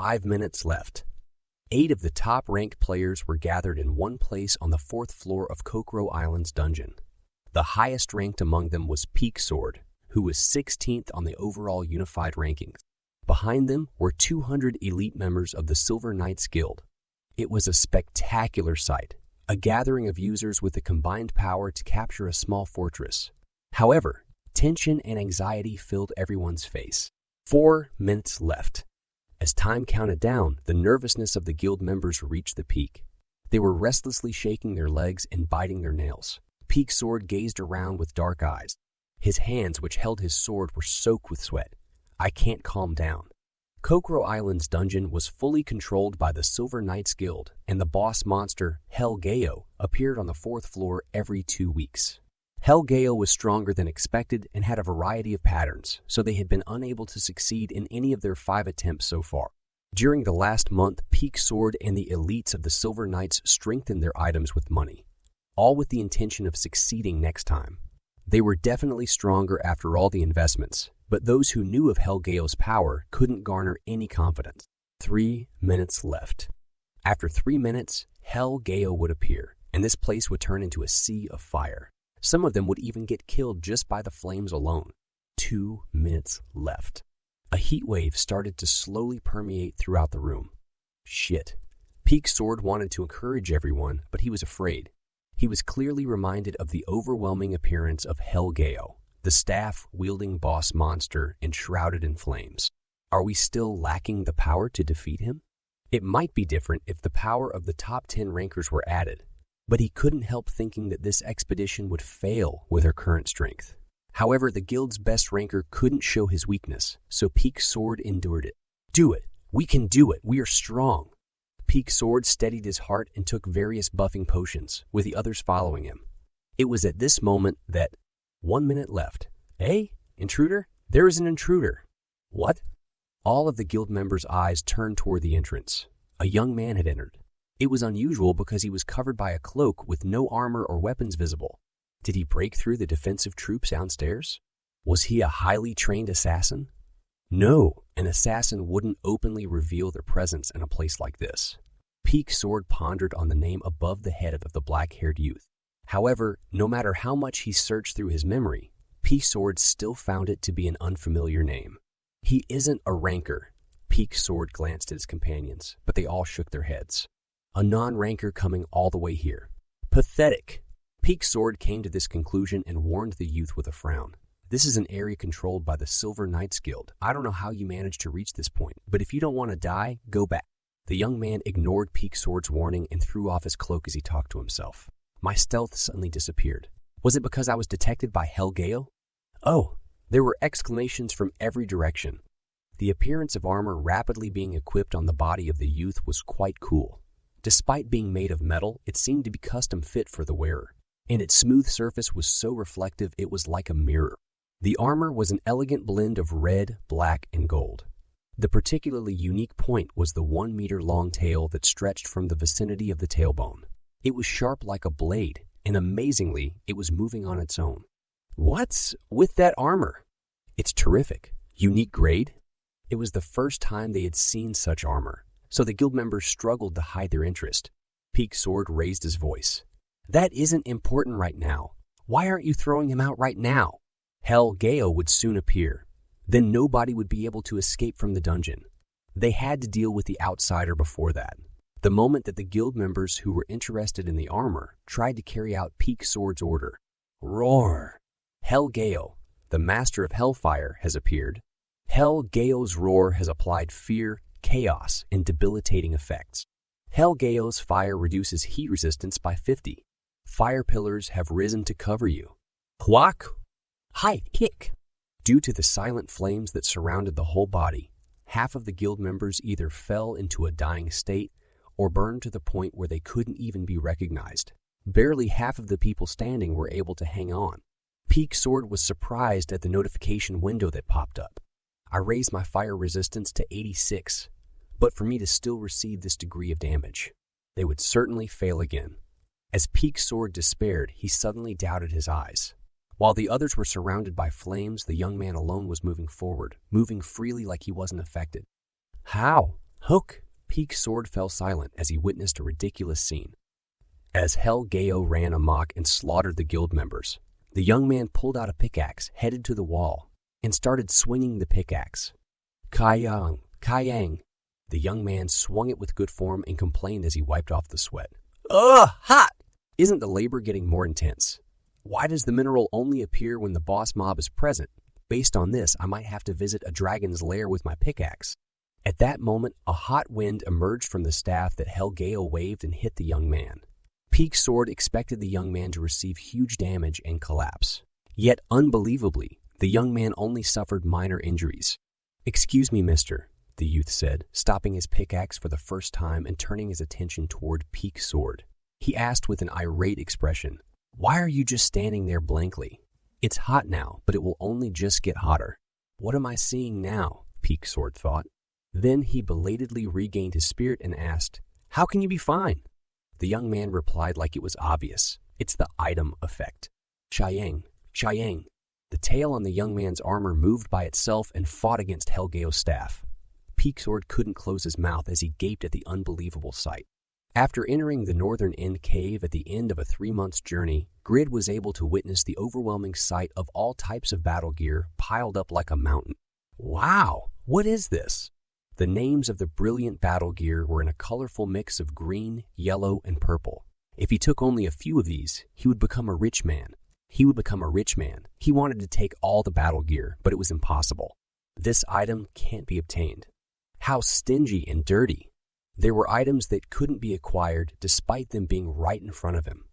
5 minutes left. 8 of the top-ranked players were gathered in one place on the 4th floor of Kokoro Island's dungeon. The highest ranked among them was Peak Sword, who was 16th on the overall unified rankings. Behind them were 200 elite members of the Silver Knights Guild. It was a spectacular sight, a gathering of users with the combined power to capture a small fortress. However, tension and anxiety filled everyone's face. 4 minutes left. As time counted down, the nervousness of the guild members reached the peak. They were restlessly shaking their legs and biting their nails. Peak Sword gazed around with dark eyes. His hands, which held his sword, were soaked with sweat. I can't calm down. Kokoro Island's dungeon was fully controlled by the Silver Knights Guild, and the boss monster, Helgeo, appeared on the 4th floor every 2 weeks. Helgeo was stronger than expected and had a variety of patterns, so they had been unable to succeed in any of their 5 attempts so far. During the last month, Peak Sword and the elites of the Silver Knights strengthened their items with money, all with the intention of succeeding next time. They were definitely stronger after all the investments, but those who knew of Helgeo's power couldn't garner any confidence. 3 minutes left. After 3 minutes, Helgeo would appear, and this place would turn into a sea of fire. Some of them would even get killed just by the flames alone. 2 minutes left. A heat wave started to slowly permeate throughout the room. Shit. Peak Sword wanted to encourage everyone, but he was afraid. He was clearly reminded of the overwhelming appearance of Helgeo, the staff-wielding boss monster enshrouded in flames. Are we still lacking the power to defeat him? It might be different if the power of the top 10 rankers were added, but he couldn't help thinking that this expedition would fail with her current strength. However, the guild's best ranker couldn't show his weakness, so Peak Sword endured it. Do it! We can do it! We are strong! Peak Sword steadied his heart and took various buffing potions, with the others following him. It was at this moment that 1 minute left. Hey, intruder? There is an intruder. What? All of the guild members' eyes turned toward the entrance. A young man had entered. It was unusual because he was covered by a cloak with no armor or weapons visible. Did he break through the defensive troops downstairs? Was he a highly trained assassin? No, an assassin wouldn't openly reveal their presence in a place like this. Peak Sword pondered on the name above the head of the black-haired youth. However, no matter how much he searched through his memory, Peak Sword still found it to be an unfamiliar name. He isn't a ranker. Peak Sword glanced at his companions, but they all shook their heads. A non-ranker coming all the way here. Pathetic. Peak Sword came to this conclusion and warned the youth with a frown. This is an area controlled by the Silver Knights Guild. I don't know how you managed to reach this point, but if you don't want to die, go back. The young man ignored Peak Sword's warning and threw off his cloak as he talked to himself. My stealth suddenly disappeared. Was it because I was detected by Helgeo? Oh, there were exclamations from every direction. The appearance of armor rapidly being equipped on the body of the youth was quite cool. Despite being made of metal, it seemed to be custom fit for the wearer, and its smooth surface was so reflective it was like a mirror. The armor was an elegant blend of red, black, and gold. The particularly unique point was the 1-meter-long tail that stretched from the vicinity of the tailbone. It was sharp like a blade, and amazingly, it was moving on its own. What's with that armor? It's terrific. Unique grade? It was the first time they had seen such armor, so the guild members struggled to hide their interest. Peak Sword raised his voice. That isn't important right now. Why aren't you throwing him out right now? Helgeo would soon appear. Then nobody would be able to escape from the dungeon. They had to deal with the outsider before that. The moment that the guild members who were interested in the armor tried to carry out Peak Sword's order. Roar! Helgeo, the master of Hellfire, has appeared. Helgeo's roar has applied fear, chaos, and debilitating effects. Helgeo's fire reduces heat resistance by 50. Fire pillars have risen to cover you. Huak! High kick! Due to the silent flames that surrounded the whole body, half of the guild members either fell into a dying state or burned to the point where they couldn't even be recognized. Barely half of the people standing were able to hang on. Peak Sword was surprised at the notification window that popped up. I raised my fire resistance to 86, but for me to still receive this degree of damage, they would certainly fail again. As Peak Sword despaired, he suddenly doubted his eyes. While the others were surrounded by flames, the young man alone was moving forward, moving freely like he wasn't affected. How? Hook! Peak's sword fell silent as he witnessed a ridiculous scene. As Helgeo ran amok and slaughtered the guild members, the young man pulled out a pickaxe, headed to the wall, and started swinging the pickaxe. Kayang, Kayang! The young man swung it with good form and complained as he wiped off the sweat. Ugh, hot! Isn't the labor getting more intense? Why does the mineral only appear when the boss mob is present? Based on this, I might have to visit a dragon's lair with my pickaxe. At that moment, a hot wind emerged from the staff that Helgeo waved and hit the young man. Peak's sword expected the young man to receive huge damage and collapse. Yet, unbelievably, the young man only suffered minor injuries. Excuse me, mister, the youth said, stopping his pickaxe for the first time and turning his attention toward Peak's sword. He asked with an irate expression, "Why are you just standing there blankly? It's hot now, but it will only just get hotter." What am I seeing now? Peak's sword thought. Then he belatedly regained his spirit and asked, "How can you be fine?" The young man replied like it was obvious. It's the item effect. Chayang, Chayang. The tail on the young man's armor moved by itself and fought against Helgeo's staff. Peak's sword couldn't close his mouth as he gaped at the unbelievable sight. After entering the northern end cave at the end of a 3-month journey, Grid was able to witness the overwhelming sight of all types of battle gear piled up like a mountain. Wow! What is this? The names of the brilliant battle gear were in a colorful mix of green, yellow, and purple. If he took only a few of these, he would become a rich man. He wanted to take all the battle gear, but it was impossible. This item can't be obtained. How stingy and dirty. There were items that couldn't be acquired despite them being right in front of him.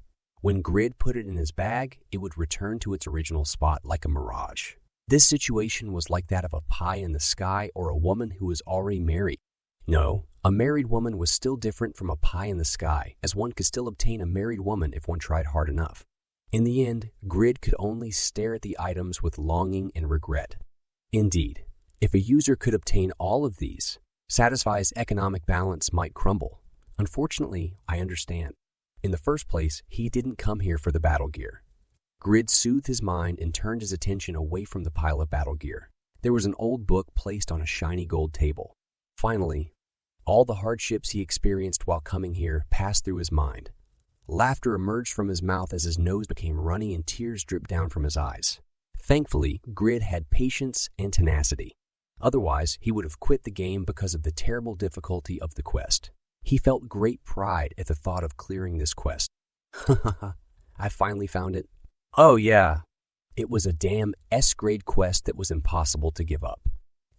When Grid put it in his bag, it would return to its original spot like a mirage. This situation was like that of a pie in the sky or a woman who was already married. No, a married woman was still different from a pie in the sky, as one could still obtain a married woman if one tried hard enough. In the end, Grid could only stare at the items with longing and regret. Indeed, if a user could obtain all of these, Satisfy's economic balance might crumble. Unfortunately, I understand. In the first place, he didn't come here for the battle gear. Grid soothed his mind and turned his attention away from the pile of battle gear. There was an old book placed on a shiny gold table. Finally, all the hardships he experienced while coming here passed through his mind. Laughter emerged from his mouth as his nose became runny and tears dripped down from his eyes. Thankfully, Grid had patience and tenacity. Otherwise, he would have quit the game because of the terrible difficulty of the quest. He felt great pride at the thought of clearing this quest. I finally found it. Oh yeah, it was a damn S-grade quest that was impossible to give up.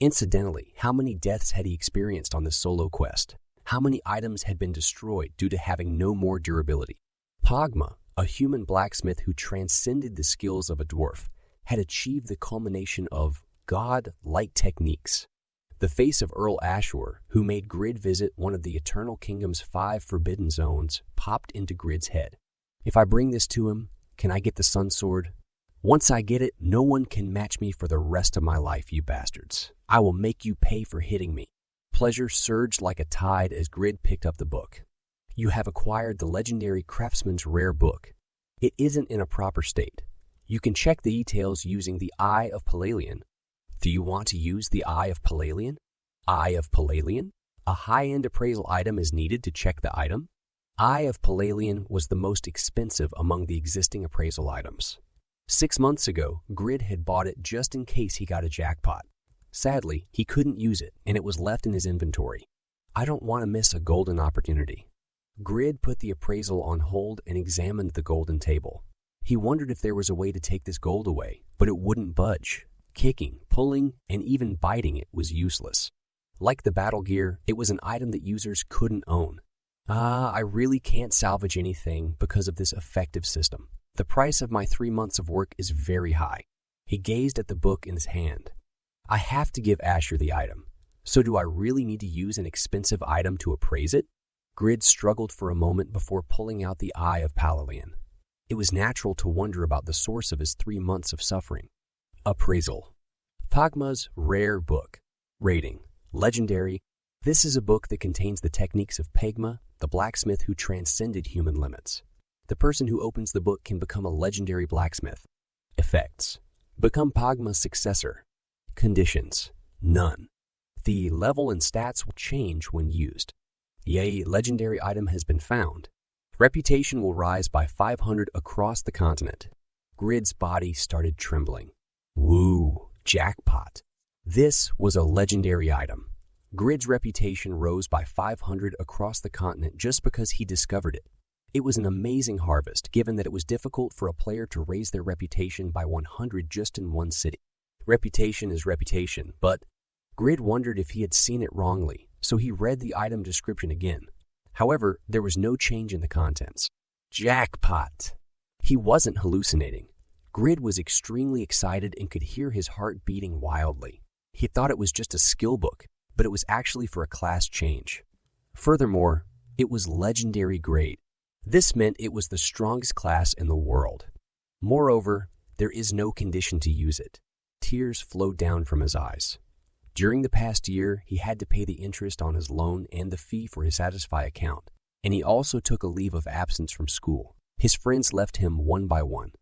Incidentally, how many deaths had he experienced on this solo quest? How many items had been destroyed due to having no more durability? Pogma, a human blacksmith who transcended the skills of a dwarf, had achieved the culmination of god-like techniques. The face of Earl Ashur, who made Grid visit one of the Eternal Kingdom's 5 forbidden zones, popped into Grid's head. If I bring this to him, can I get the Sun Sword? Once I get it, no one can match me for the rest of my life, you bastards. I will make you pay for hitting me. Pleasure surged like a tide as Grid picked up the book. You have acquired the Legendary Craftsman's rare book. It isn't in a proper state. You can check the details using the Eye of Palalian. Do you want to use the Eye of Palalian? Eye of Palalian? A high-end appraisal item is needed to check the item? Eye of Palalian was the most expensive among the existing appraisal items. 6 months ago, Grid had bought it just in case he got a jackpot. Sadly, he couldn't use it, and it was left in his inventory. I don't want to miss a golden opportunity. Grid put the appraisal on hold and examined the golden table. He wondered if there was a way to take this gold away, but it wouldn't budge. Kicking, pulling, and even biting it was useless. Like the battle gear, it was an item that users couldn't own. I really can't salvage anything because of this effective system. The price of my 3 months of work is very high. He gazed at the book in his hand. I have to give Ashur the item. So do I really need to use an expensive item to appraise it? Grid struggled for a moment before pulling out the Eye of Palalian. It was natural to wonder about the source of his 3 months of suffering. Appraisal. Pogma's rare book. Rating. Legendary. This is a book that contains the techniques of Pegma, the blacksmith who transcended human limits. The person who opens the book can become a legendary blacksmith. Effects. Become Pogma's successor. Conditions. None. The level and stats will change when used. Yay, legendary item has been found. Reputation will rise by 500 across the continent. Grid's body started trembling. Woo, jackpot. This was a legendary item. Grid's reputation rose by 500 across the continent just because he discovered it. It was an amazing harvest, given that it was difficult for a player to raise their reputation by 100 just in one city. Reputation is reputation, but Grid wondered if he had seen it wrongly, so he read the item description again. However, there was no change in the contents. Jackpot! He wasn't hallucinating. Grid was extremely excited and could hear his heart beating wildly. He thought it was just a skill book, but it was actually for a class change. Furthermore, it was legendary grade. This meant it was the strongest class in the world. Moreover, there is no condition to use it. Tears flowed down from his eyes. During the past year, he had to pay the interest on his loan and the fee for his Satisfy account, and he also took a leave of absence from school. His friends left him one by one.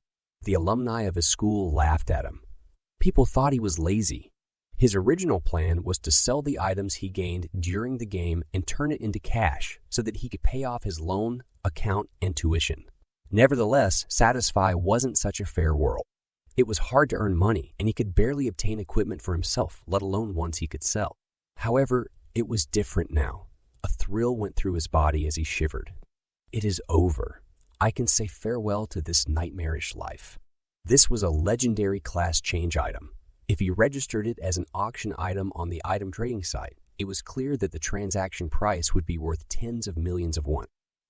The alumni of his school laughed at him. People thought he was lazy. His original plan was to sell the items he gained during the game and turn it into cash so that he could pay off his loan, account, and tuition. Nevertheless, Satisfy wasn't such a fair world. It was hard to earn money, and he could barely obtain equipment for himself, let alone ones he could sell. However, it was different now. A thrill went through his body as he shivered. It is over. I can say farewell to this nightmarish life. This was a legendary class change item. If he registered it as an auction item on the item trading site, it was clear that the transaction price would be worth tens of millions of won.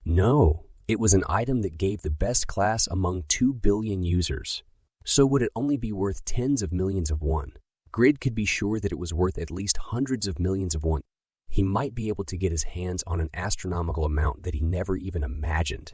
No, it was an item that gave the best class among 2 billion users. So would it only be worth tens of millions of won? Grid could be sure that it was worth at least hundreds of millions of won. He might be able to get his hands on an astronomical amount that he never even imagined.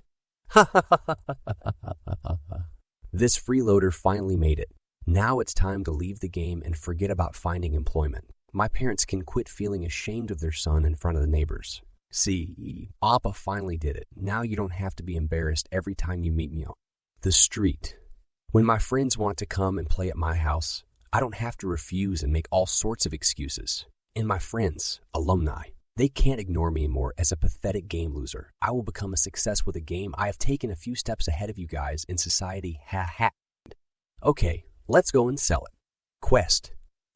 This freeloader finally made it. Now it's time to leave the game and forget about finding employment. My parents can quit feeling ashamed of their son in front of the neighbors. See, Appa finally did it. Now you don't have to be embarrassed every time you meet me on the street. When my friends want to come and play at my house, I don't have to refuse and make all sorts of excuses. And my friends, alumni, they can't ignore me anymore as a pathetic game loser. I will become a success with a game. I have taken a few steps ahead of you guys in society. Ha ha. Okay, let's go and sell it. Quest.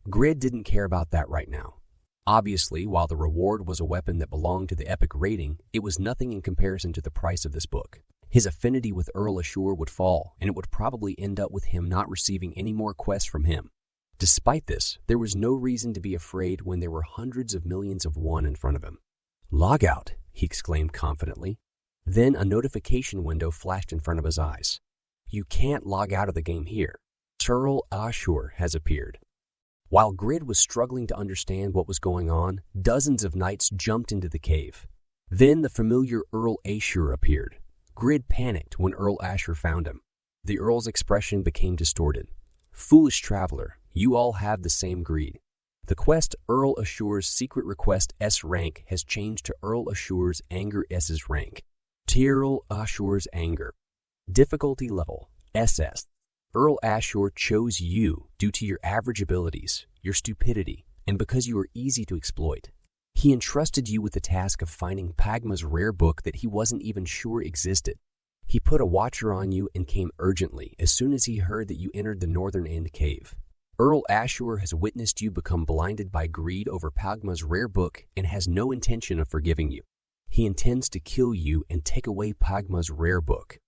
Grid didn't care about that right now. Obviously, while the reward was a weapon that belonged to the epic rating, it was nothing in comparison to the price of this book. His affinity with Earl Ashur would fall, and it would probably end up with him not receiving any more quests from him. Despite this, there was no reason to be afraid when there were hundreds of millions of won in front of him. Log out, he exclaimed confidently. Then a notification window flashed in front of his eyes. You can't log out of the game here. Earl Ashur has appeared. While Grid was struggling to understand what was going on, dozens of knights jumped into the cave. Then the familiar Earl Ashur appeared. Grid panicked when Earl Ashur found him. The Earl's expression became distorted. Foolish traveler, you all have the same greed. The quest Earl Ashur's secret request S rank has changed to Earl Ashur's anger S's rank. Earl Ashur's anger. Difficulty level SS. Earl Ashur chose you due to your average abilities, your stupidity, and because you are easy to exploit. He entrusted you with the task of finding Pagma's rare book that he wasn't even sure existed. He put a watcher on you and came urgently as soon as he heard that you entered the northern end cave. Earl Ashur has witnessed you become blinded by greed over Pagma's rare book and has no intention of forgiving you. He intends to kill you and take away Pagma's rare book.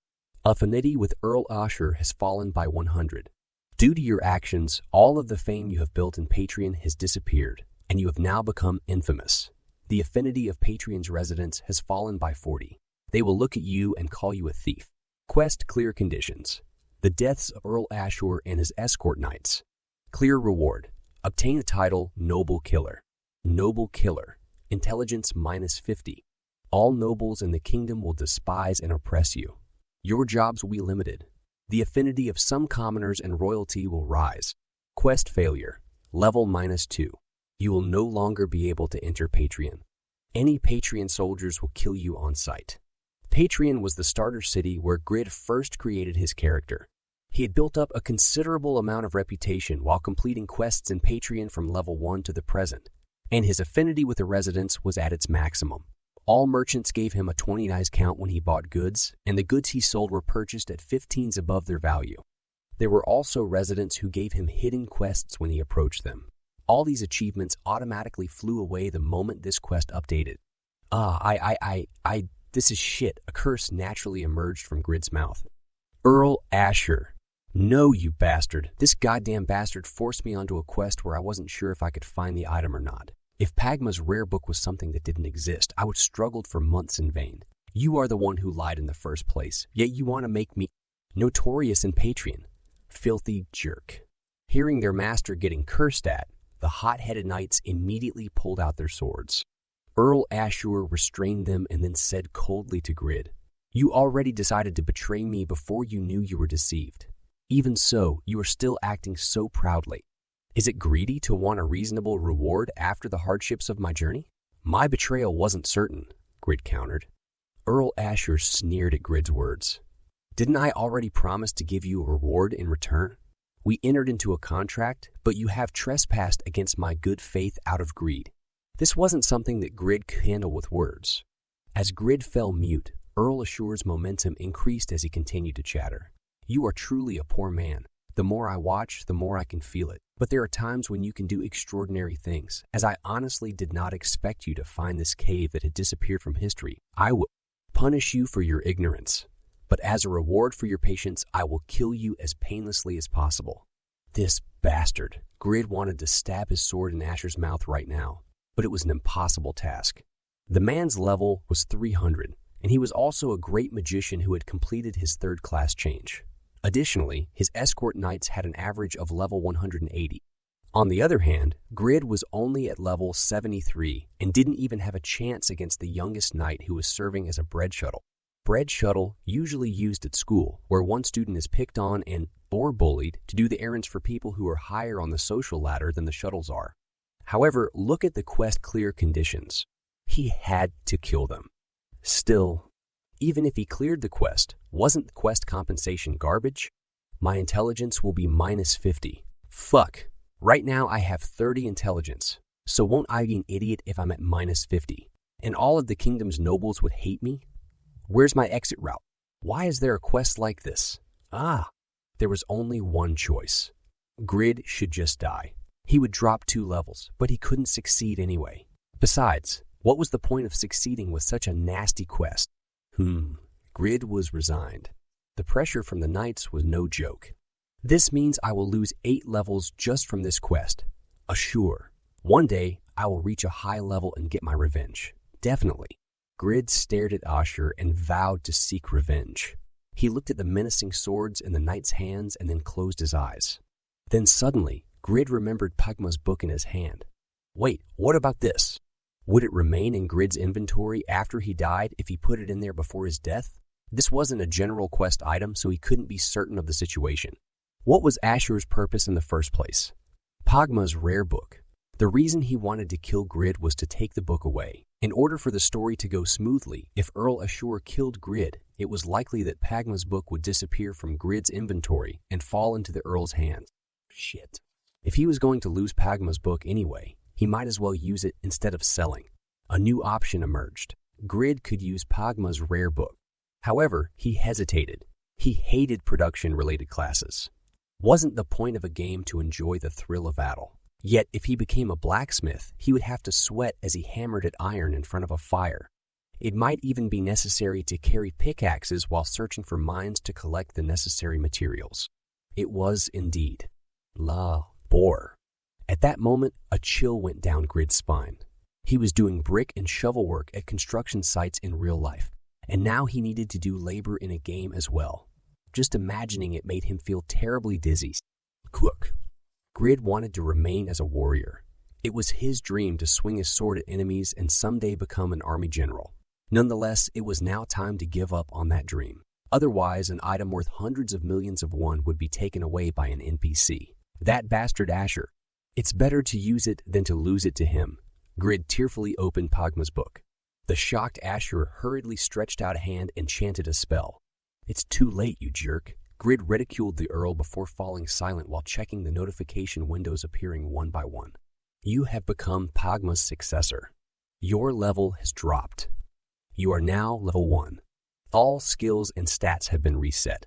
Affinity with Earl Ashur has fallen by 100. Due to your actions, all of the fame you have built in Patreon has disappeared, and you have now become infamous. The affinity of Patreon's residents has fallen by 40. They will look at you and call you a thief. Quest clear conditions. The deaths of Earl Ashur and his escort knights. Clear reward. Obtain the title Noble Killer. Noble Killer. Intelligence -50. All nobles in the kingdom will despise and oppress you. Your jobs will be limited. The affinity of some commoners and royalty will rise. Quest failure. Level -2. You will no longer be able to enter Patreon. Any Patreon soldiers will kill you on sight. Patreon was the starter city where Grid first created his character. He had built up a considerable amount of reputation while completing quests in Patreon from level 1 to the present. and his affinity with the residents was at its maximum. All merchants gave him a 20 nice count when he bought goods, and the goods he sold were purchased at 15s above their value. There were also residents who gave him hidden quests when he approached them. All these achievements automatically flew away the moment this quest updated. This is shit, a curse naturally emerged from Grid's mouth. Earl Asher. No, you bastard. This goddamn bastard forced me onto a quest where I wasn't sure if I could find the item or not. If Pagma's rare book was something that didn't exist, I would have struggled for months in vain. You are the one who lied in the first place, yet you want to make me notorious in Patreon. Filthy jerk. Hearing their master getting cursed at, the hot-headed knights immediately pulled out their swords. Earl Ashur restrained them and then said coldly to Grid, "You already decided to betray me before you knew you were deceived. Even so, you are still acting so proudly. Is it greedy to want a reasonable reward after the hardships of my journey?" "My betrayal wasn't certain," Grid countered. Earl Asher sneered at Grid's words. "Didn't I already promise to give you a reward in return? We entered into a contract, but you have trespassed against my good faith out of greed." This wasn't something that Grid could handle with words. As Grid fell mute, Earl Asher's momentum increased as he continued to chatter. "You are truly a poor man. The more I watch, the more I can feel it. But there are times when you can do extraordinary things, as I honestly did not expect you to find this cave that had disappeared from history. I will punish you for your ignorance. But as a reward for your patience, I will kill you as painlessly as possible." This bastard. Grid wanted to stab his sword in Asher's mouth right now, but it was an impossible task. The man's level was 300, and he was also a great magician who had completed his third-class change. Additionally, his escort knights had an average of level 180. On the other hand, Grid was only at level 73 and didn't even have a chance against the youngest knight who was serving as a bread shuttle. Bread shuttle, usually used at school, where one student is picked on or bullied to do the errands for people who are higher on the social ladder than the shuttles are. However, look at the quest clear conditions. He had to kill them. Still, even if he cleared the quest, wasn't the quest compensation garbage? My intelligence will be minus 50. Fuck. Right now I have 30 intelligence, so won't I be an idiot if I'm at minus 50? And all of the kingdom's nobles would hate me? Where's my exit route? Why is there a quest like this? There was only one choice. Grid should just die. He would drop 2 levels, but he couldn't succeed anyway. Besides, what was the point of succeeding with such a nasty quest? Grid was resigned. The pressure from the knights was no joke. This means I will lose 8 levels just from this quest. Assure. One day, I will reach a high level and get my revenge. Definitely. Grid stared at Asher and vowed to seek revenge. He looked at the menacing swords in the knight's hands and then closed his eyes. Then suddenly, Grid remembered Pagma's book in his hand. Wait, what about this? Would it remain in Grid's inventory after he died if he put it in there before his death? This wasn't a general quest item, so he couldn't be certain of the situation. What was Asher's purpose in the first place? Pagma's rare book. The reason he wanted to kill Grid was to take the book away. In order for the story to go smoothly, if Earl Asher killed Grid, it was likely that Pagma's book would disappear from Grid's inventory and fall into the Earl's hands. Shit. If he was going to lose Pagma's book anyway, he might as well use it instead of selling. A new option emerged. Grid could use Pagma's rare book. However, he hesitated. He hated production-related classes. Wasn't the point of a game to enjoy the thrill of battle? Yet, if he became a blacksmith, he would have to sweat as he hammered at iron in front of a fire. It might even be necessary to carry pickaxes while searching for mines to collect the necessary materials. It was indeed. Bore. At that moment, a chill went down Grid's spine. He was doing brick and shovel work at construction sites in real life, and now he needed to do labor in a game as well. Just imagining it made him feel terribly dizzy. Grid wanted to remain as a warrior. It was his dream to swing his sword at enemies and someday become an army general. Nonetheless, it was now time to give up on that dream. Otherwise, an item worth hundreds of millions of won would be taken away by an NPC. That bastard Asher. It's better to use it than to lose it to him. Grid tearfully opened Pagma's book. The shocked Asher hurriedly stretched out a hand and chanted a spell. It's too late, you jerk. Grid ridiculed the Earl before falling silent while checking the notification windows appearing one by one. You have become Pagma's successor. Your level has dropped. You are now level 1. All skills and stats have been reset.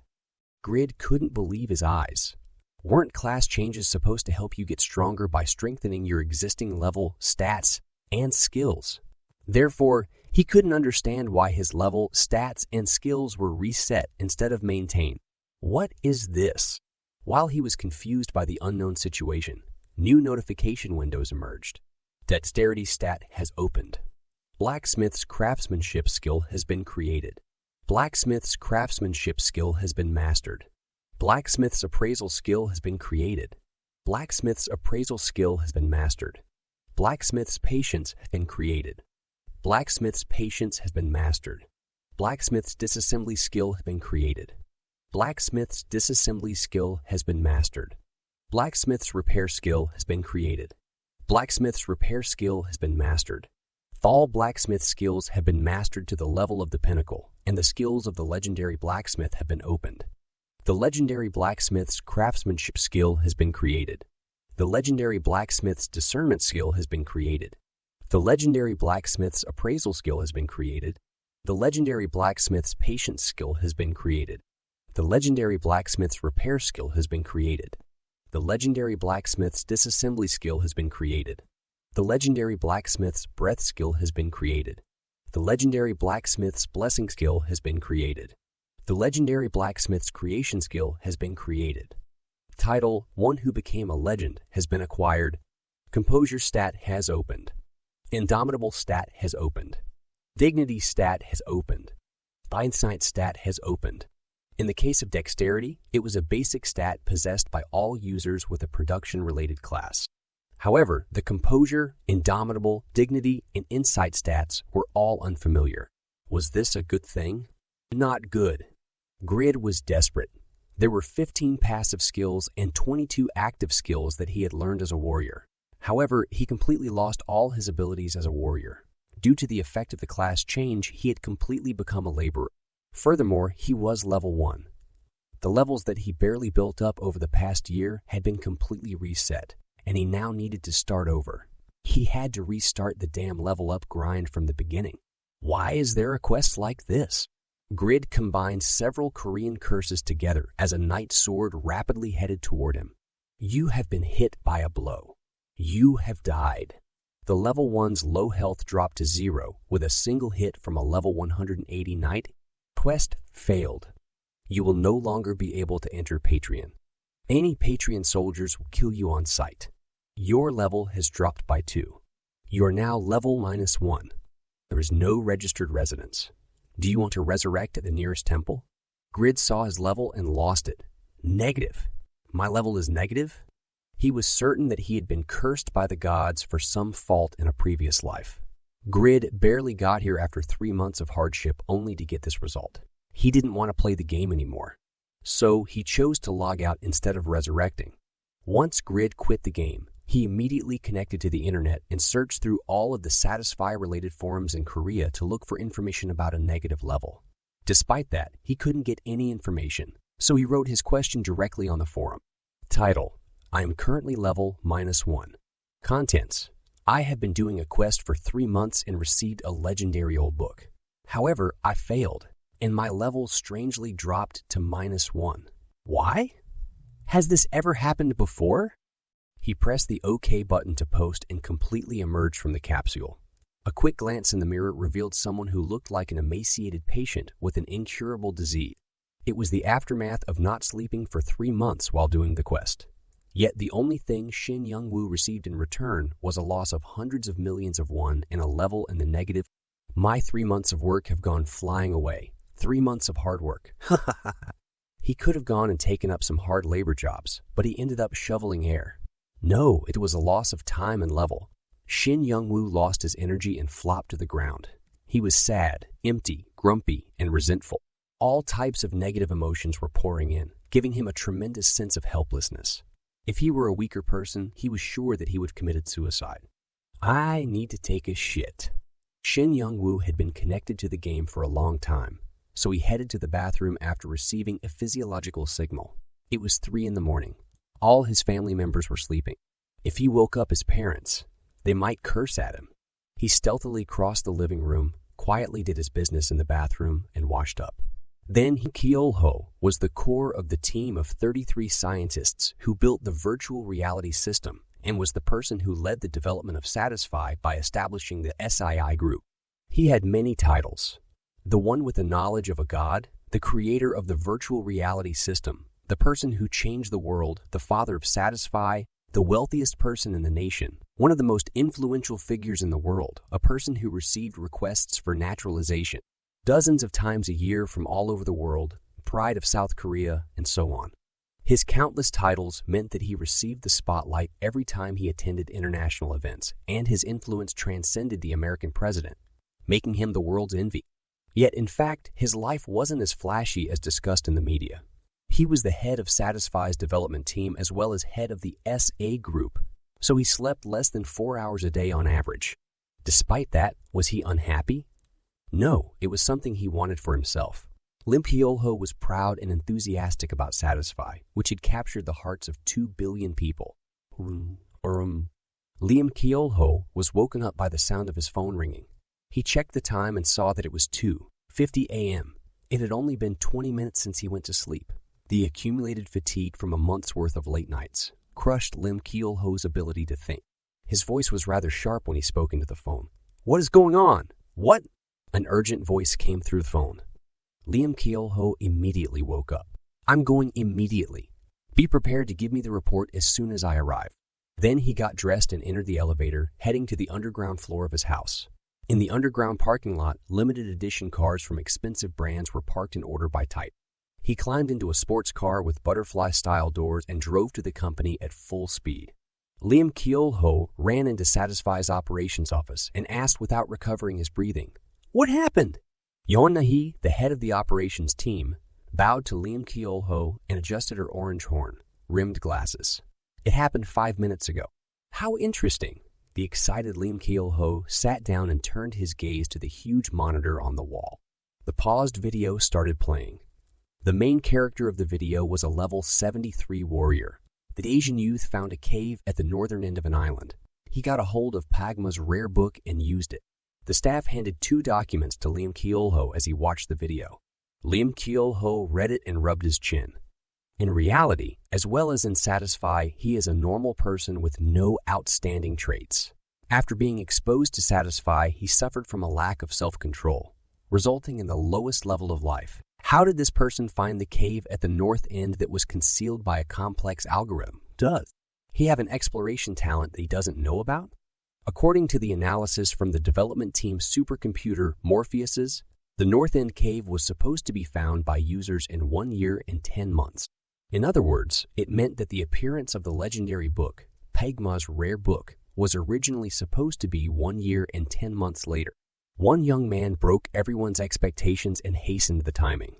Grid couldn't believe his eyes. Weren't class changes supposed to help you get stronger by strengthening your existing level, stats, and skills? Therefore, he couldn't understand why his level, stats, and skills were reset instead of maintained. What is this? While he was confused by the unknown situation, new notification windows emerged. Dexterity stat has opened. Blacksmith's craftsmanship skill has been created. Blacksmith's craftsmanship skill has been mastered. Blacksmith's appraisal skill has been created. Blacksmith's appraisal skill has been mastered. Blacksmith's patience has been created. Blacksmith's patience has been mastered. Blacksmith's disassembly skill has been created. Blacksmith's disassembly skill has been mastered. Blacksmith's repair skill has been created. Blacksmith's repair skill has been mastered. All blacksmith skills have been mastered to the level of the pinnacle, and the skills of the legendary blacksmith have been opened. The legendary blacksmith's craftsmanship skill has been created. The legendary blacksmith's discernment skill has been created. The legendary blacksmith's appraisal skill has been created. The legendary blacksmith's patience skill has been created. The legendary blacksmith's repair skill has been created. The legendary blacksmith's disassembly skill has been created. The legendary blacksmith's breath skill has been created. The legendary blacksmith's blessing skill has been created. The legendary blacksmith's creation skill has been created. Title, One Who Became a Legend, has been acquired. Composure stat has opened. Indomitable stat has opened. Dignity stat has opened. Insight stat has opened. In the case of dexterity, it was a basic stat possessed by all users with a production-related class. However, the composure, indomitable, dignity, and insight stats were all unfamiliar. Was this a good thing? Not good. Grid was desperate. There were 15 passive skills and 22 active skills that he had learned as a warrior. However, he completely lost all his abilities as a warrior. Due to the effect of the class change, he had completely become a laborer. Furthermore, he was level 1. The levels that he barely built up over the past year had been completely reset, and he now needed to start over. He had to restart the damn level up grind from the beginning. Why is there a quest like this? Grid combined several Korean curses together as a knight sword rapidly headed toward him. You have been hit by a blow. You have died. The level 1's low health dropped to 0 with a single hit from a level 180 knight. Quest failed. You will no longer be able to enter Patreon. Any Patreon soldiers will kill you on sight. Your level has dropped by 2. You are now level -1. There is no registered residence. Do you want to resurrect at the nearest temple? Grid saw his level and lost it. Negative. My level is negative? He was certain that he had been cursed by the gods for some fault in a previous life. Grid barely got here after 3 months of hardship only to get this result. He didn't want to play the game anymore. So he chose to log out instead of resurrecting. Once Grid quit the game, he immediately connected to the internet and searched through all of the Satisfy-related forums in Korea to look for information about a negative level. Despite that, he couldn't get any information, so he wrote his question directly on the forum. Title, I am currently level -1. Contents, I have been doing a quest for 3 months and received a legendary old book. However, I failed, and my level strangely dropped to -1. Why? Has this ever happened before? He pressed the OK button to post and completely emerged from the capsule. A quick glance in the mirror revealed someone who looked like an emaciated patient with an incurable disease. It was the aftermath of not sleeping for 3 months while doing the quest. Yet the only thing Shin Young-woo received in return was a loss of hundreds of millions of won and a level in the negative. My 3 months of work have gone flying away. 3 months of hard work. He could have gone and taken up some hard labor jobs, but he ended up shoveling air. No, it was a loss of time and level. Shin Young-woo lost his energy and flopped to the ground. He was sad, empty, grumpy, and resentful. All types of negative emotions were pouring in, giving him a tremendous sense of helplessness. If he were a weaker person, he was sure that he would have committed suicide. I need to take a shit. Shin Young-woo had been connected to the game for a long time, so he headed to the bathroom after receiving a physiological signal. It was 3 in the morning. All his family members were sleeping. If he woke up his parents, They might curse at him. He stealthily crossed the living room, quietly did his business in the bathroom, and washed up. Then Kyolho was the core of the team of 33 scientists who built the virtual reality system and was the person who led the development of Satisfy by establishing the SII group. He had many titles. The one with the knowledge of a god, the creator of the virtual reality system, the person who changed the world, the father of Satisfy, the wealthiest person in the nation, one of the most influential figures in the world, a person who received requests for naturalization dozens of times a year from all over the world, pride of South Korea, and so on. His countless titles meant that he received the spotlight every time he attended international events, and his influence transcended the American president, making him the world's envy. Yet, in fact, his life wasn't as flashy as discussed in the media. He was the head of Satisfy's development team as well as head of the SA group, so he slept less than 4 hours a day on average. Despite that, was he unhappy? No, it was something he wanted for himself. Lim Kyolho was proud and enthusiastic about Satisfy, which had captured the hearts of 2 billion people. Liam Kyolho was woken up by the sound of his phone ringing. He checked the time and saw that it was 2:50 a.m. It had only been 20 minutes since he went to sleep. The accumulated fatigue from a month's worth of late nights crushed Lim Kyolho's ability to think. His voice was rather sharp when he spoke into the phone. "What is going on? What?" An urgent voice came through the phone. Liam Kyolho immediately woke up. "I'm going immediately. Be prepared to give me the report as soon as I arrive." Then he got dressed and entered the elevator, heading to the underground floor of his house. In the underground parking lot, limited edition cars from expensive brands were parked in order by type. He climbed into a sports car with butterfly-style doors and drove to the company at full speed. Liam Kyolho ran into Satisfy's operations office and asked without recovering his breathing, "What happened?" Yeon Nahi, the head of the operations team, bowed to Liam Kyolho and adjusted her orange horn-rimmed glasses. "It happened 5 minutes ago." "How interesting." The excited Liam Kyolho sat down and turned his gaze to the huge monitor on the wall. The paused video started playing. The main character of the video was a level 73 warrior. The Asian youth found a cave at the northern end of an island. He got a hold of Pagma's rare book and used it. The staff handed 2 documents to Liam Kyolho as he watched the video. Liam Kyolho read it and rubbed his chin. In reality, as well as in Satisfy, he is a normal person with no outstanding traits. After being exposed to Satisfy, he suffered from a lack of self-control, resulting in the lowest level of life. How did this person find the cave at the north end that was concealed by a complex algorithm? Does he have an exploration talent that he doesn't know about? According to the analysis from the development team's supercomputer Morpheus's, the North End Cave was supposed to be found by users in 1 year and 10 months. In other words, it meant that the appearance of the legendary book, Pagma's rare book, was originally supposed to be 1 year and 10 months later. One young man broke everyone's expectations and hastened the timing.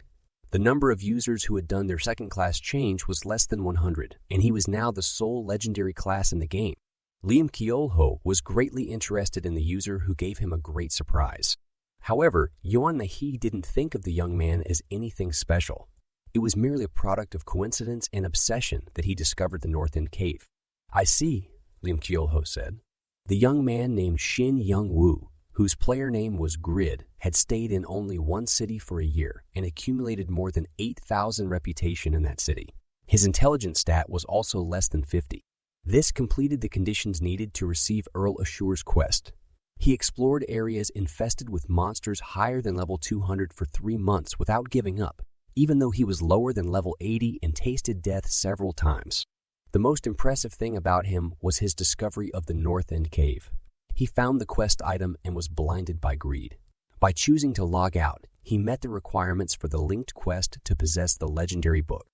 The number of users who had done their second-class change was less than 100, and he was now the sole legendary class in the game. Liam Kyolho was greatly interested in the user who gave him a great surprise. However, Yeon Nahi didn't think of the young man as anything special. It was merely a product of coincidence and obsession that he discovered the North End Cave. "I see," Liam Kyolho said. The young man named Shin Young-woo, whose player name was Grid, had stayed in only one city for a year and accumulated more than 8,000 reputation in that city. His intelligence stat was also less than 50. This completed the conditions needed to receive Earl Assure's quest. He explored areas infested with monsters higher than level 200 for 3 months without giving up, even though he was lower than level 80 and tasted death several times. The most impressive thing about him was his discovery of the North End Cave. He found the quest item and was blinded by greed. By choosing to log out, he met the requirements for the linked quest to possess the legendary book.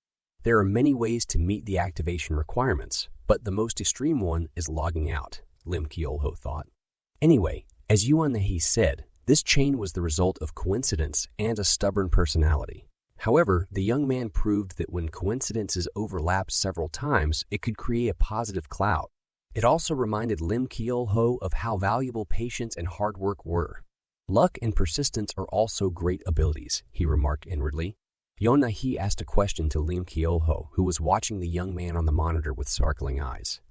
There are many ways to meet the activation requirements, but the most extreme one is logging out, Lim Kyolho thought. Anyway, as Yeon Nahi said, this chain was the result of coincidence and a stubborn personality. However, the young man proved that when coincidences overlapped several times, it could create a positive cloud. It also reminded Lim Kyolho of how valuable patience and hard work were. "Luck and persistence are also great abilities," he remarked inwardly. Yeon Nahi asked a question to Lim Kyolho, who was watching the young man on the monitor with sparkling eyes.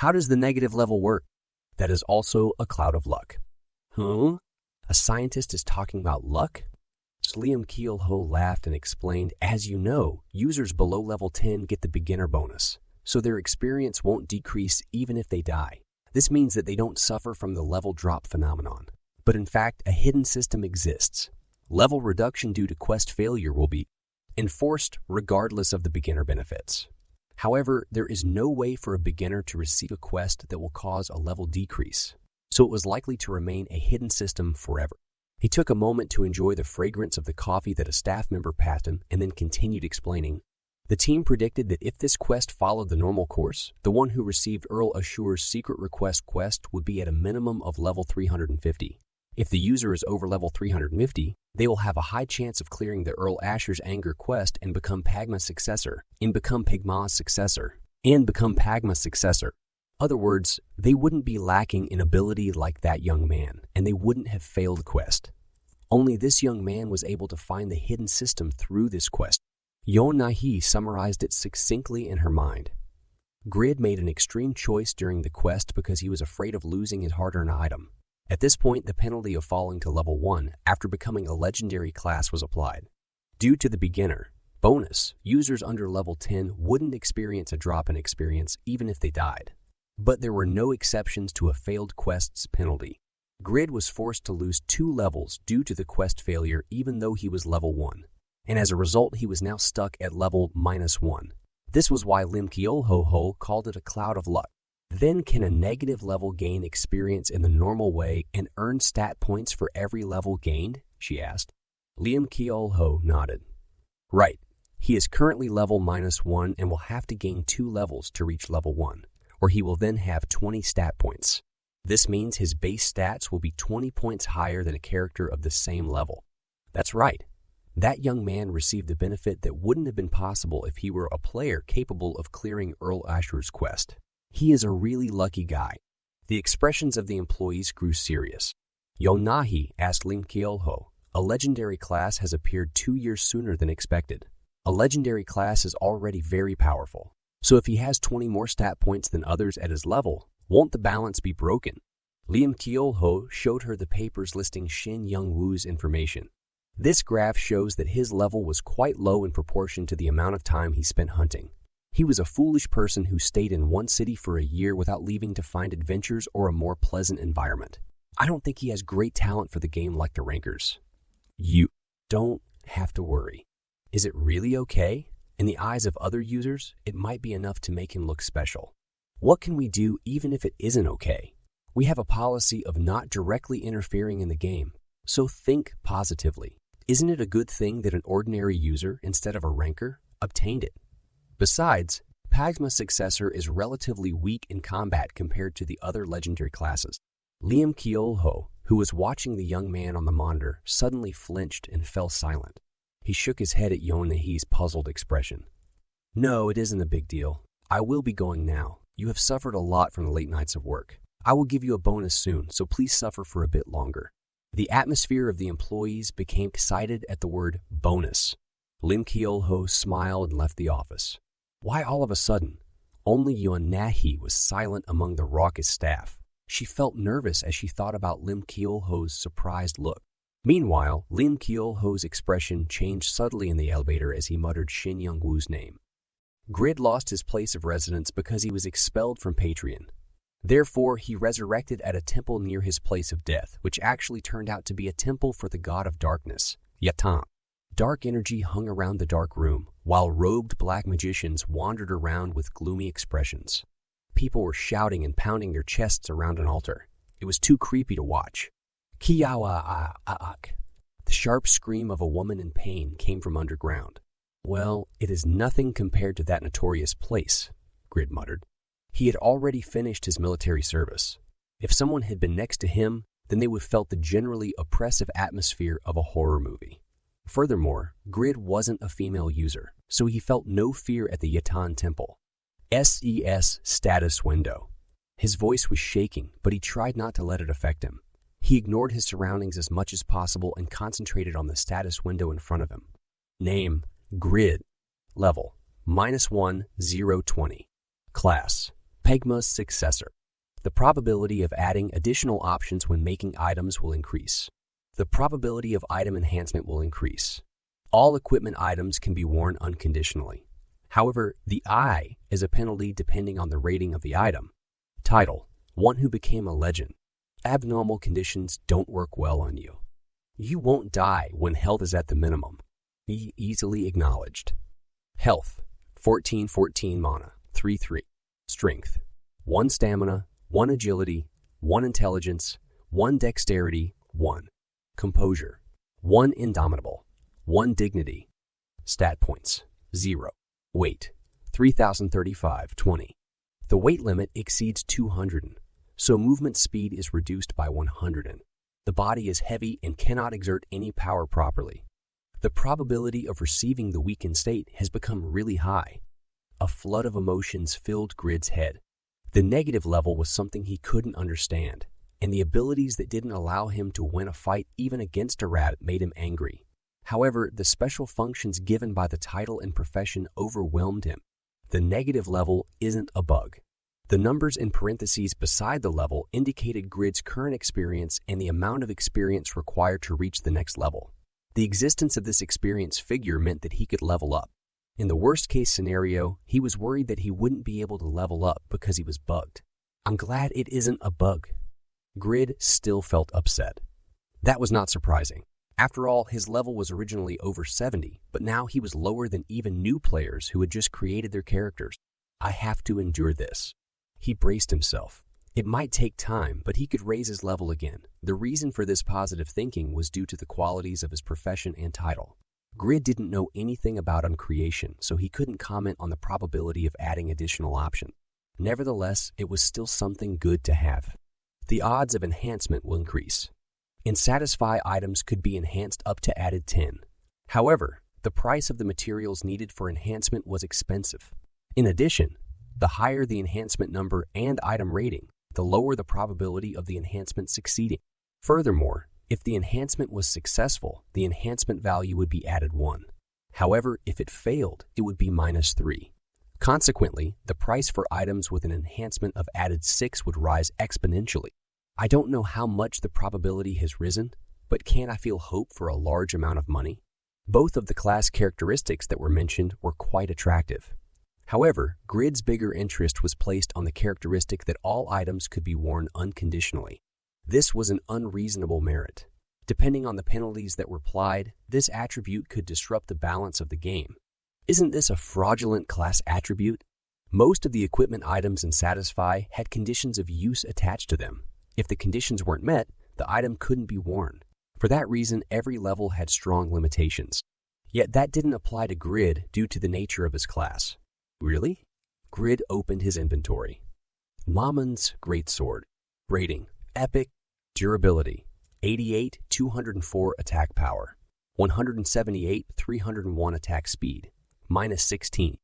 "How does the negative level work?" That is also a cloud of luck. Huh? A scientist is talking about luck? Liam Keelho laughed and explained, as you know, users below level 10 get the beginner bonus, so their experience won't decrease even if they die. This means that they don't suffer from the level drop phenomenon. But in fact, a hidden system exists. Level reduction due to quest failure will be enforced regardless of the beginner benefits. However, there is no way for a beginner to receive a quest that will cause a level decrease, so it was likely to remain a hidden system forever. He took a moment to enjoy the fragrance of the coffee that a staff member passed him and then continued explaining. The team predicted that if this quest followed the normal course, the one who received Earl Assure's secret request quest would be at a minimum of level 350. If the user is over level 350, they will have a high chance of clearing the Earl Asher's anger quest and become Pagma's successor. Other words, they wouldn't be lacking in ability like that young man, and they wouldn't have failed the quest. Only this young man was able to find the hidden system through this quest. Yon Nahi summarized it succinctly in her mind. Grid made an extreme choice during the quest because he was afraid of losing his hard-earned item. At this point, the penalty of falling to level 1 after becoming a legendary class was applied. Due to the beginner bonus, users under level 10 wouldn't experience a drop in experience even if they died. But there were no exceptions to a failed quest's penalty. Grid was forced to lose 2 levels due to the quest failure even though he was level 1. And as a result, he was now stuck at level -1. This was why Lim Keolho called it a cloud of luck. Then can a negative level gain experience in the normal way and earn stat points for every level gained? She asked. Liam Keolho nodded. Right. He is currently level -1 and will have to gain 2 levels to reach level 1, or he will then have 20 stat points. This means his base stats will be 20 points higher than a character of the same level. That's right. That young man received a benefit that wouldn't have been possible if he were a player capable of clearing Earl Asher's quest. He is a really lucky guy. The expressions of the employees grew serious. Yonahi asked Lim Keolho, a legendary class has appeared 2 years sooner than expected. A legendary class is already very powerful. So if he has 20 more stat points than others at his level, won't the balance be broken? Liam Keolho showed her the papers listing Shin Young-woo's information. This graph shows that his level was quite low in proportion to the amount of time he spent hunting. He was a foolish person who stayed in one city for a year without leaving to find adventures or a more pleasant environment. I don't think he has great talent for the game like the rankers. You don't have to worry. Is it really okay? In the eyes of other users, it might be enough to make him look special. What can we do even if it isn't okay? We have a policy of not directly interfering in the game, so think positively. Isn't it a good thing that an ordinary user, instead of a ranker, obtained it? Besides, Pagma's successor is relatively weak in combat compared to the other legendary classes. Liam Keolho, who was watching the young man on the monitor, suddenly flinched and fell silent. He shook his head at Yonahi's puzzled expression. No, it isn't a big deal. I will be going now. You have suffered a lot from the late nights of work. I will give you a bonus soon, so please suffer for a bit longer. The atmosphere of the employees became excited at the word bonus. Lim Keolho smiled and left the office. Why all of a sudden? Only Yonahi was silent among the raucous staff. She felt nervous as she thought about Lim Keolho's surprised look. Meanwhile, Lim Keolho's expression changed subtly in the elevator as he muttered Shin Young-woo's name. Grid lost his place of residence because he was expelled from Patreon. Therefore, he resurrected at a temple near his place of death, which actually turned out to be a temple for the god of darkness, Yatam. Dark energy hung around the dark room, while robed black magicians wandered around with gloomy expressions. People were shouting and pounding their chests around an altar. It was too creepy to watch. Kiawa-a-a-ak. The sharp scream of a woman in pain came from underground. Well, it is nothing compared to that notorious place, Grid muttered. He had already finished his military service. If someone had been next to him, then they would have felt the generally oppressive atmosphere of a horror movie. Furthermore, Grid wasn't a female user, so he felt no fear at the Yatan Temple. SES status window. His voice was shaking, but he tried not to let it affect him. He ignored his surroundings as much as possible and concentrated on the status window in front of him. Name, Grid. Level, -1, 0, 20. Class, Pagma's successor. The probability of adding additional options when making items will increase. The probability of item enhancement will increase. All equipment items can be worn unconditionally. However, the I is a penalty depending on the rating of the item. Title: One who became a legend. Abnormal conditions don't work well on you. You won't die when health is at the minimum. Be easily acknowledged. Health: 14 mana, 3/3. Strength: 1 stamina, 1 agility, 1 intelligence, 1 dexterity, 1 composure, 1 indomitable, 1 dignity. Stat points: 0. Weight: 3035, 20. The weight limit exceeds 200, so movement speed is reduced by 100. The body is heavy and cannot exert any power properly. The probability of receiving the weakened state has become really high. A flood of emotions filled Grid's head. The negative level was something he couldn't understand, and the abilities that didn't allow him to win a fight even against a rat made him angry. However, the special functions given by the title and profession overwhelmed him. The negative level isn't a bug. The numbers in parentheses beside the level indicated Grid's current experience and the amount of experience required to reach the next level. The existence of this experience figure meant that he could level up. In the worst-case scenario, he was worried that he wouldn't be able to level up because he was bugged. I'm glad it isn't a bug. Grid still felt upset. That was not surprising. After all, his level was originally over 70, but now he was lower than even new players who had just created their characters. I have to endure this. He braced himself. It might take time, but he could raise his level again. The reason for this positive thinking was due to the qualities of his profession and title. Grid didn't know anything about uncreation, so he couldn't comment on the probability of adding additional options. Nevertheless, it was still something good to have. The odds of enhancement will increase. And satisfy items could be enhanced up to added 10. However, the price of the materials needed for enhancement was expensive. In addition, the higher the enhancement number and item rating, the lower the probability of the enhancement succeeding. Furthermore, if the enhancement was successful, the enhancement value would be added 1. However, if it failed, it would be -3. Consequently, the price for items with an enhancement of added 6 would rise exponentially. I don't know how much the probability has risen, but can I feel hope for a large amount of money? Both of the class characteristics that were mentioned were quite attractive. However, Grid's bigger interest was placed on the characteristic that all items could be worn unconditionally. This was an unreasonable merit. Depending on the penalties that were applied, this attribute could disrupt the balance of the game. Isn't this a fraudulent class attribute? Most of the equipment items in Satisfy had conditions of use attached to them. If the conditions weren't met, the item couldn't be worn. For that reason, every level had strong limitations. Yet that didn't apply to Grid due to the nature of his class. Really? Grid opened his inventory. Mamon's Greatsword. Rating: Epic. Durability: 88, 204 attack power. 178, 301 attack speed. -16.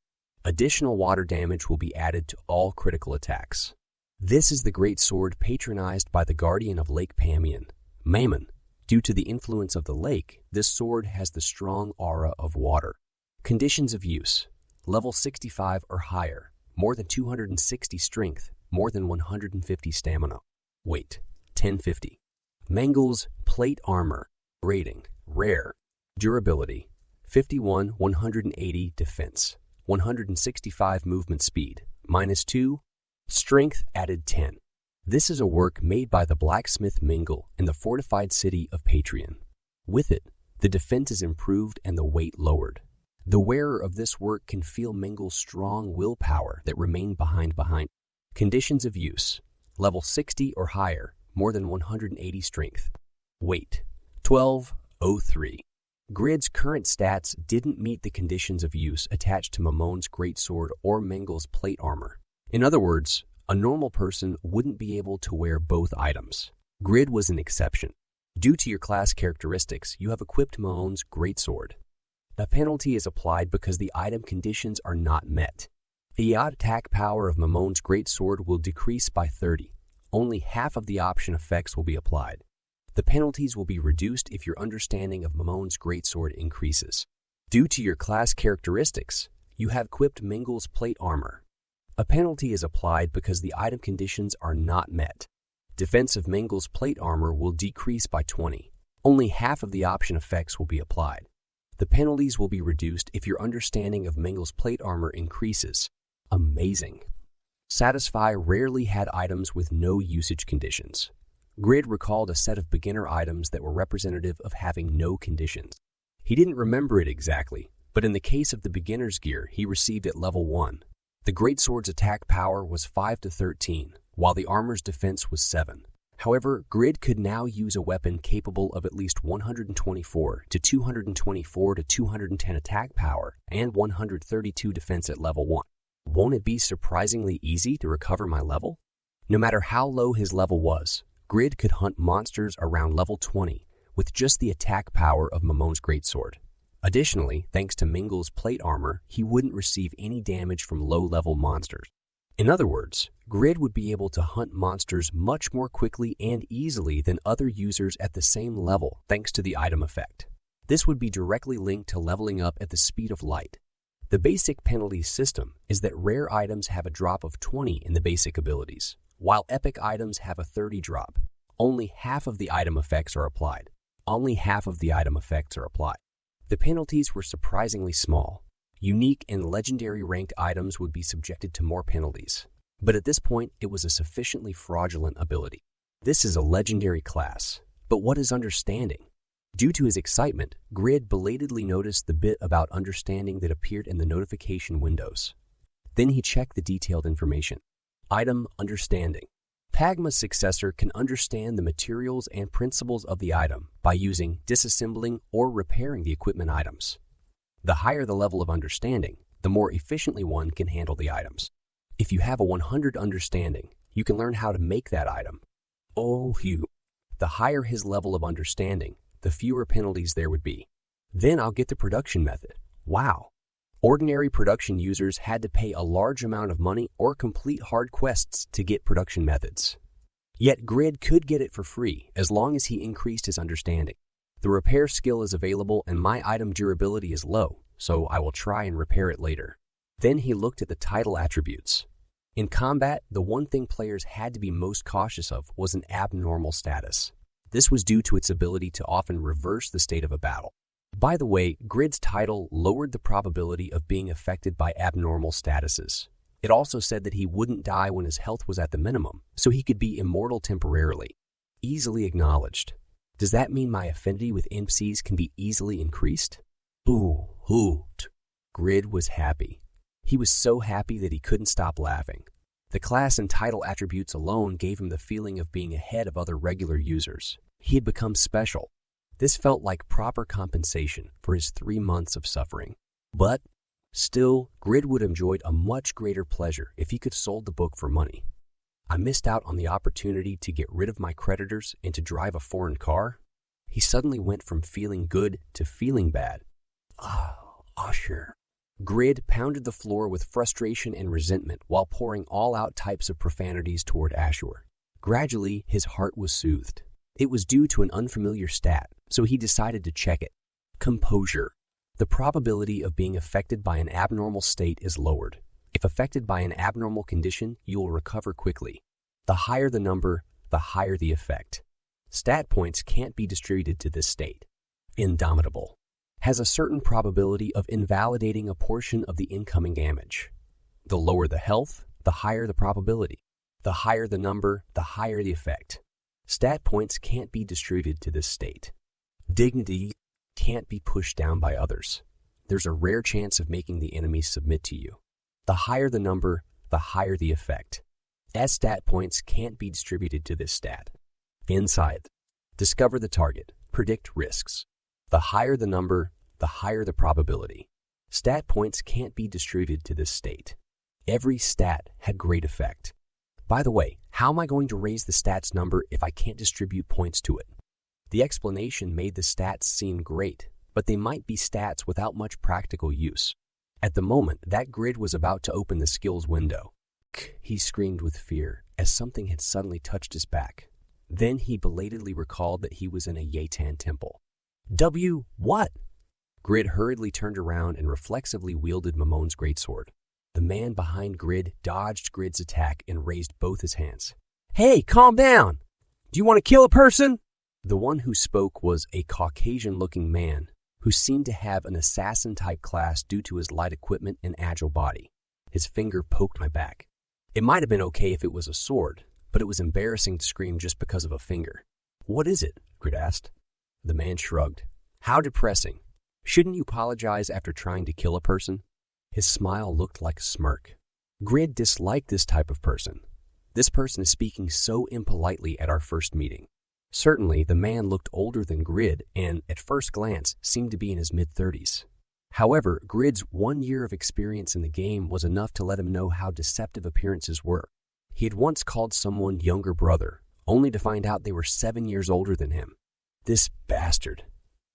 Additional water damage will be added to all critical attacks. This is the great sword patronized by the guardian of Lake Pamian, Mammon. Due to the influence of the lake, this sword has the strong aura of water. Conditions of use: level 65 or higher, more than 260 strength, more than 150 stamina. Weight: 1050. Mengel's plate armor. Rating: rare. Durability: 51, 180 defense, 165 movement speed, -2. Strength added 10. This is a work made by the blacksmith Mengel in the fortified city of Patreon. With it, the defense is improved and the weight lowered. The wearer of this work can feel Mengel's strong willpower that remained behind. Conditions of use: level 60 or higher, more than 180 strength. Weight: 1203. Grid's current stats didn't meet the conditions of use attached to Mamon's greatsword or Mengel's plate armor. In other words, a normal person wouldn't be able to wear both items. Grid was an exception. Due to your class characteristics, you have equipped Mamon's greatsword. A penalty is applied because the item conditions are not met. The attack power of Mamon's greatsword will decrease by 30. Only half of the option effects will be applied. The penalties will be reduced if your understanding of Mamon's greatsword increases. Due to your class characteristics, you have equipped Mengel's plate armor. A penalty is applied because the item conditions are not met. Defense of Mengle's plate armor will decrease by 20. Only half of the option effects will be applied. The penalties will be reduced if your understanding of Mengle's plate armor increases. Amazing. Satisfy rarely had items with no usage conditions. Grid recalled a set of beginner items that were representative of having no conditions. He didn't remember it exactly, but in the case of the beginner's gear he received at level 1, the greatsword's attack power was 5 to 13, while the armor's defense was 7. However, Grid could now use a weapon capable of at least 124 to 224 to 210 attack power and 132 defense at level 1. Won't it be surprisingly easy to recover my level? No matter how low his level was, Grid could hunt monsters around level 20 with just the attack power of Mamon's greatsword. Additionally, thanks to Mengle's plate armor, he wouldn't receive any damage from low-level monsters. In other words, Grid would be able to hunt monsters much more quickly and easily than other users at the same level thanks to the item effect. This would be directly linked to leveling up at the speed of light. The basic penalty system is that rare items have a drop of 20 in the basic abilities, while epic items have a 30 drop. Only half of the item effects are applied. The penalties were surprisingly small. Unique and legendary ranked items would be subjected to more penalties, but at this point it was a sufficiently fraudulent ability. This is a legendary class, but what is understanding? Due to his excitement, Grid belatedly noticed the bit about understanding that appeared in the notification windows. Then he checked the detailed information. Item understanding. Pagma's successor can understand the materials and principles of the item by using, disassembling, or repairing the equipment items. The higher the level of understanding, the more efficiently one can handle the items. If you have a 100 understanding, you can learn how to make that item. The higher his level of understanding, the fewer penalties there would be. Then I'll get the production method. Wow! Ordinary production users had to pay a large amount of money or complete hard quests to get production methods. Yet Grid could get it for free as long as he increased his understanding. The repair skill is available and my item durability is low, so I will try and repair it later. Then he looked at the title attributes. In combat, the one thing players had to be most cautious of was an abnormal status. This was due to its ability to often reverse the state of a battle. By the way, Grid's title lowered the probability of being affected by abnormal statuses. It also said that he wouldn't die when his health was at the minimum, so he could be immortal temporarily. Easily acknowledged. Does that mean my affinity with NPCs can be easily increased? Grid was happy. He was so happy that he couldn't stop laughing. The class and title attributes alone gave him the feeling of being ahead of other regular users. He had become special. This felt like proper compensation for his 3 months of suffering. But still, Grid would have enjoyed a much greater pleasure if he could sold the book for money. I missed out on the opportunity to get rid of my creditors and to drive a foreign car. He suddenly went from feeling good to feeling bad. Sure. Grid pounded the floor with frustration and resentment while pouring all-out types of profanities toward Ashur. Gradually, his heart was soothed. It was due to an unfamiliar stat, so he decided to check it. Composure. The probability of being affected by an abnormal state is lowered. If affected by an abnormal condition, you will recover quickly. The higher the number, the higher the effect. Stat points can't be distributed to this state. Indomitable. Has a certain probability of invalidating a portion of the incoming damage. The lower the health, the higher the probability. The higher the number, the higher the effect. Stat points can't be distributed to this state. Dignity can't be pushed down by others. There's a rare chance of making the enemy submit to you. The higher the number, the higher the effect. As stat points can't be distributed to this stat. Insight. Discover the target. Predict risks. The higher the number, the higher the probability. Stat points can't be distributed to this state. Every stat had great effect. By the way, how am I going to raise the stats number if I can't distribute points to it? The explanation made the stats seem great, but they might be stats without much practical use. At the moment, that Grid was about to open the skills window. He screamed with fear as something had suddenly touched his back. Then he belatedly recalled that he was in a Yetan temple. What? Grid hurriedly turned around and reflexively wielded Mamon's greatsword. The man behind Grid dodged Grid's attack and raised both his hands. "Hey, calm down! Do you want to kill a person?" The one who spoke was a Caucasian-looking man who seemed to have an assassin-type class due to his light equipment and agile body. His finger poked my back. It might have been okay if it was a sword, but it was embarrassing to scream just because of a finger. "What is it?" Grid asked. The man shrugged. "How depressing. Shouldn't you apologize after trying to kill a person?" His smile looked like a smirk. Grid disliked this type of person. This person is speaking so impolitely at our first meeting. Certainly, the man looked older than Grid and, at first glance, seemed to be in his mid-30s. However, Grid's 1 year of experience in the game was enough to let him know how deceptive appearances were. He had once called someone younger brother, only to find out they were 7 years older than him. This bastard.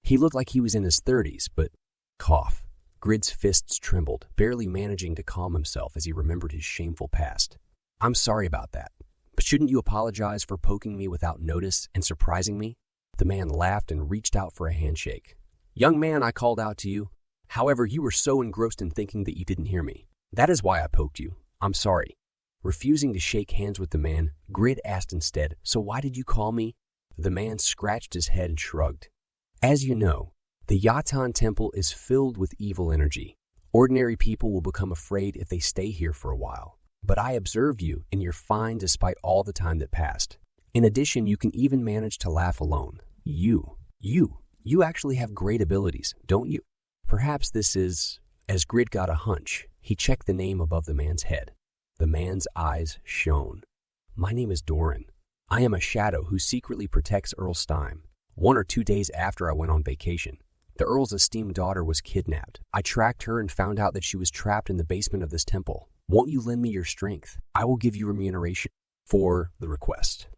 He looked like he was in his 30s, but cough. Grid's fists trembled, barely managing to calm himself as he remembered his shameful past. "I'm sorry about that, but shouldn't you apologize for poking me without notice and surprising me?" The man laughed and reached out for a handshake. "Young man, I called out to you. However, you were so engrossed in thinking that you didn't hear me. That is why I poked you. I'm sorry." Refusing to shake hands with the man, Grid asked instead, "So why did you call me?" The man scratched his head and shrugged. "As you know, the Yatan Temple is filled with evil energy. Ordinary people will become afraid if they stay here for a while. But I observed you, and you're fine despite all the time that passed. In addition, you can even manage to laugh alone. You actually have great abilities, don't you?" Perhaps this is... As Grid got a hunch, he checked the name above the man's head. The man's eyes shone. "My name is Doran. I am a shadow who secretly protects Earl Stein. 1 or 2 days after I went on vacation, the Earl's esteemed daughter was kidnapped. I tracked her and found out that she was trapped in the basement of this temple. Won't you lend me your strength? I will give you remuneration for the request."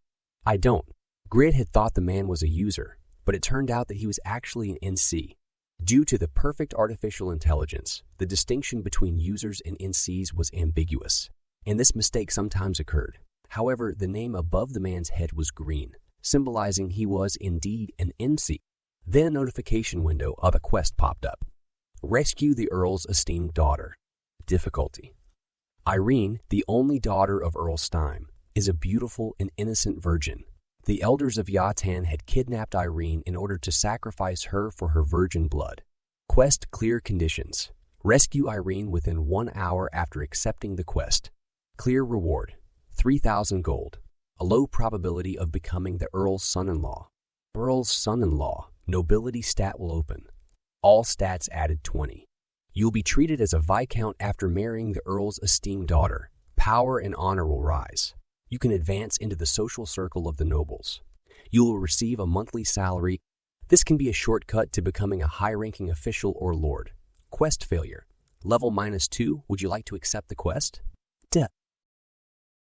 "I don't." Grid had thought the man was a user, but it turned out that he was actually an NC. Due to the perfect artificial intelligence, the distinction between users and NCs was ambiguous, and this mistake sometimes occurred. However, the name above the man's head was green, symbolizing he was indeed an NC. Then a notification window of a quest popped up. Rescue the Earl's esteemed daughter. Difficulty. Irene, the only daughter of Earl Stein, is a beautiful and innocent virgin. The elders of Yatan had kidnapped Irene in order to sacrifice her for her virgin blood. Quest clear conditions. Rescue Irene within 1 hour after accepting the quest. Clear reward. 3,000 gold. A low probability of becoming the Earl's son-in-law. Earl's son-in-law. Nobility stat will open. All stats added 20. You'll be treated as a Viscount after marrying the Earl's esteemed daughter. Power and honor will rise. You can advance into the social circle of the nobles. You will receive a monthly salary. This can be a shortcut to becoming a high-ranking official or lord. Quest failure. Level -2. Would you like to accept the quest?